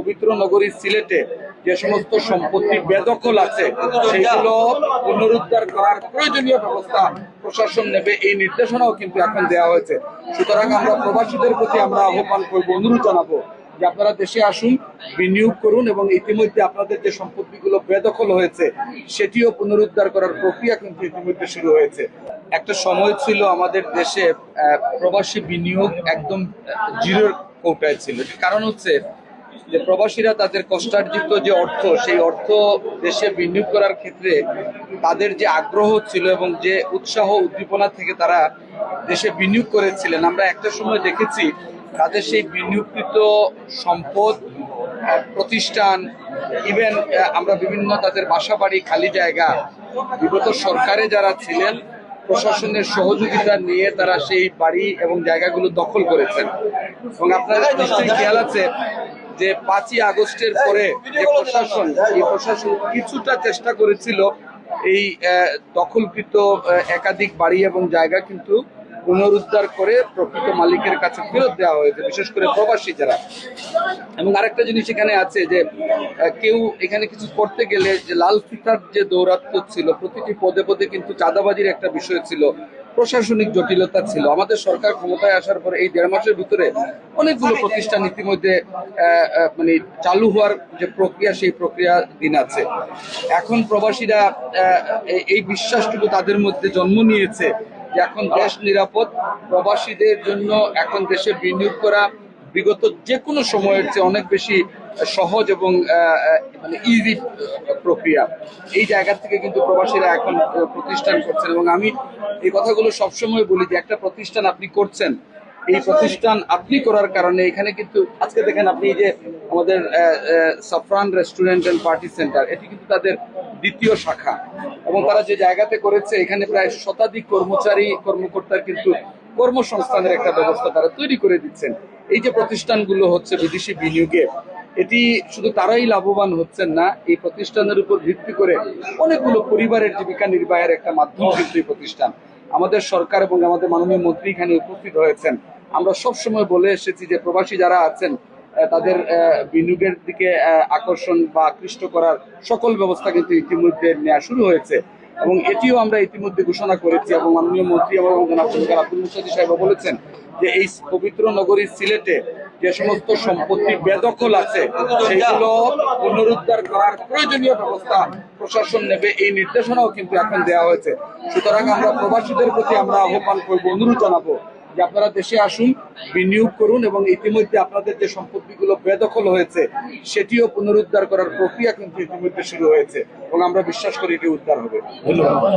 পবিত্র নগরী সিলেটে যে সমস্ত সম্পত্তি বেদখল আছে সেগুলো পুনরুদ্ধার করার প্রয়োজনীয় ব্যবস্থা প্রশাসন নেবে, এই নির্দেশনাও কিন্তু এখন দেওয়া হয়েছে। সুতরাং আমরা প্রবাসীদের প্রতি আমরা আহ্বান করবো, অনুরোধ জানাবো যে আপনারা দেশে আসুন, বিনিয়োগ করুন এবং ইতিমধ্যে আপনাদের যে সম্পত্তিগুলো বেদখল হয়েছে সেটিও পুনরুদ্ধার করার প্রক্রিয়া কিন্তু ইতিমধ্যে শুরু হয়েছে। একটা সময় ছিল আমাদের দেশে প্রবাসী বিনিয়োগ একদম জিরোর কোটায় ছিল। কারণ হচ্ছে যে প্রবাসীরা তাদের কষ্টার্জিত যে অর্থ, সেই অর্থ দেশে বিনিয়োগ করার ক্ষেত্রে তাদের যে আগ্রহ ছিল এবং যে উৎসাহ উদ্দীপনা থেকে তারা দেশে বিনিয়োগ করেছিলেন, আমরা একটা সময় দেখেছি তাদের সেই বিনিয়োগকৃত সম্পদ, প্রতিষ্ঠান, ইভেন আমরা বিভিন্ন তাদের বাসা বাড়ি, খালি জায়গা, বিগত সরকারে যারা ছিলেন প্রশাসনের সহযোগিতা নিয়ে তারা সেই বাড়ি এবং জায়গাগুলো দখল করেছেন। এবং আপনাদের নিশ্চয়ই খেয়াল আছে যে 5ই আগস্টের পরে যে প্রশাসন কিছুটা চেষ্টা করেছিল এই দখলকৃত একাধিক বাড়ি এবং জায়গা কিন্তু পুনরুদ্ধার করে প্রকৃত মালিকের কাছে ফেরত দেওয়া হয়েছে, বিশেষ করে প্রবাসী যারা। এবং আরেকটা জিনিস এখানে আছে যে কেউ এখানে কিছু করতে গেলে যে লাল ফিতার যে দৌরাত্ম্য ছিল, প্রতিটি পদে পদে কিন্তু চাঁদাবাজির একটা বিষয় ছিল, প্রশাসনিক জটিলতা ছিল। আমাদের সরকার ক্ষমতায় আসার পরে এই 1.5 মাসের ভিতরে অনেকগুলো প্রতিষ্ঠান ইতিমধ্যে মানে চালু হওয়ার যে প্রক্রিয়া, সেই প্রক্রিয়া দিন আছে। এখন প্রবাসীরা এই বিশ্বাসটুকু তাদের মধ্যে জন্ম নিয়েছে যে এখন দেশ নিরাপদ, প্রবাসীদের জন্য এখন দেশে বিনিয়োগ করা বিগত যে কোনো সময়ের চেয়ে অনেক বেশি সহজ এবং মানে ইজি প্রক্রিয়া। এই জায়গা থেকে কিন্তু প্রবাসীরা এখন প্রতিষ্ঠান করছেন। এবং আমি এই কথাগুলো সবসময় বলি যে একটা প্রতিষ্ঠান আপনি করছেন, এই প্রতিষ্ঠান আপনি করার কারণে এখানে কিন্তু আজকে দেখেন আপনি যে আমাদের Saffron restaurant and party centre, এটি কিন্তু তাদের দ্বিতীয় শাখা এবং তারা যে জায়গাতে করেছে এখানে প্রায় শতাধিক কর্মকর্তার কিন্তু কর্মসংস্থানের একটা ব্যবস্থা তারা তৈরি করে দিচ্ছেন। এই যে প্রতিষ্ঠানগুলো হচ্ছে বিদেশি বিনিয়োগে, এটি শুধু তারাই লাভবান হচ্ছেন না, এই প্রতিষ্ঠানের উপর ভিত্তি করে অনেকগুলো পরিবারের জীবিকা নির্বাহের একটা মাধ্যম কিন্তু এই প্রতিষ্ঠান। আমাদের সরকার এবং আমাদের মাননীয় মন্ত্রী এখানে উপস্থিত হয়েছেন। আমরা সবসময় বলে এসেছি যে প্রবাসী যারা আছেন তাদের বিনিয়োগের দিকে আকর্ষণ বা আকৃষ্ট করার সকল ব্যবস্থা কিন্তু ইতিমধ্যে নেওয়া শুরু হয়েছে এবং এটিও আমরা ইতিমধ্যে ঘোষণা করেছি। এবং মাননীয় মন্ত্রী এবং জনাব আব্দুল মুসাদ্দিদ সাহেব বলেছেন যে এই পবিত্র নগরী সিলেটে যে সমস্ত সম্পত্তি বেদখল আছে সেগুলো পুনরুদ্ধার করার প্রয়োজনীয় ব্যবস্থা প্রশাসন নেবে, এই নির্দেশনাও কিন্তু এখন দেওয়া হয়েছে। সুতরাং আমরা প্রবাসীদের প্রতি আমরা আহ্বান করবো, অনুরোধ জানাবো যে আপনারা দেশে আসুন, বিনিয়োগ করুন এবং ইতিমধ্যে আপনাদের যে সম্পত্তিগুলো বেদখল হয়েছে সেটিও পুনরুদ্ধার করার প্রক্রিয়া কিন্তু ইতিমধ্যে শুরু হয়েছে এবং আমরা বিশ্বাস করি এটি উদ্ধার হবে। ধন্যবাদ।